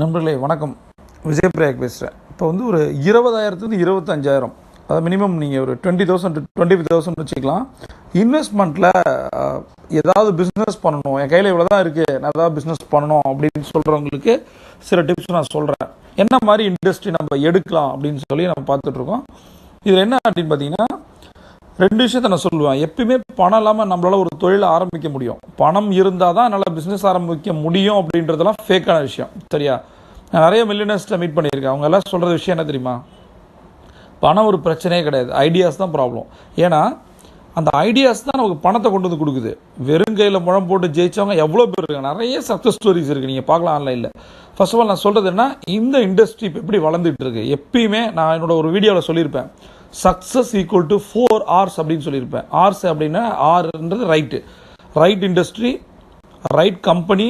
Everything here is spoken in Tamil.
நண்பர்களே வணக்கம். விஜய் பிரயாக் பேசுகிறேன். இப்போ வந்து ஒரு 20,000 25,000, அதாவது மினிமம் நீங்கள் ஒரு 20,000 to 25,000 வச்சுக்கலாம். இன்வெஸ்ட்மெண்ட்டில் ஏதாவது பிஸ்னஸ் பண்ணணும், என் கையில் இவ்வளோ தான் இருக்குது, நான் ஏதாவது பிஸ்னஸ் பண்ணணும் அப்படின்னு சொல்கிறவங்களுக்கு சில டிப்ஸ் நான் சொல்கிறேன். என்ன மாதிரி இண்டஸ்ட்ரி நம்ம எடுக்கலாம் அப்படின்னு சொல்லி நம்ம பார்த்துட்ருக்கோம். இதில் என்ன அப்படின்னு பார்த்தீங்கன்னா, 2 விஷயத்தை நான் சொல்லுவேன். எப்பயுமே பணம் இல்லாமல் நம்மளால் ஒரு தொழிலை ஆரம்பிக்க முடியும். பணம் இருந்தால் தான் என்னால் பிஸ்னஸ் ஆரம்பிக்க முடியும் அப்படின்றதெல்லாம் ஃபேக்கான விஷயம். சரியா? நான் நிறைய மில்லியனர்ஸ்ட்டை மீட் பண்ணியிருக்கேன். அவங்க எல்லாம் சொல்கிற விஷயம் என்ன தெரியுமா? பணம் ஒரு பிரச்சனையே கிடையாது, ஐடியாஸ் தான் ப்ராப்ளம். ஏன்னா அந்த ஐடியாஸ் தான் நமக்கு பணத்தை கொண்டு வந்து கொடுக்குது. வெறும் கையில் முழம் போட்டு ஜெயித்தவங்க எவ்வளோ பேர் இருக்காங்க. நிறைய சக்ஸஸ் ஸ்டோரிஸ் இருக்குது, நீங்கள் பார்க்கலாம் ஆன்லைனில். ஃபர்ஸ்ட் ஆஃப் ஆல் நான் சொல்கிறது என்ன, இந்த இண்டஸ்ட்ரி இப்போ எப்படி வளர்ந்துட்டு இருக்கு. எப்பயுமே நான் என்னோட ஒரு வீடியோவில் சொல்லியிருப்பேன், சக்ஸஸ் ஈக்குவல் டு 4 R's அப்படின்னு சொல்லியிருப்பேன். ஆர்ஸ் அப்படின்னா, ஆர்ன்றது right, right industry, right company,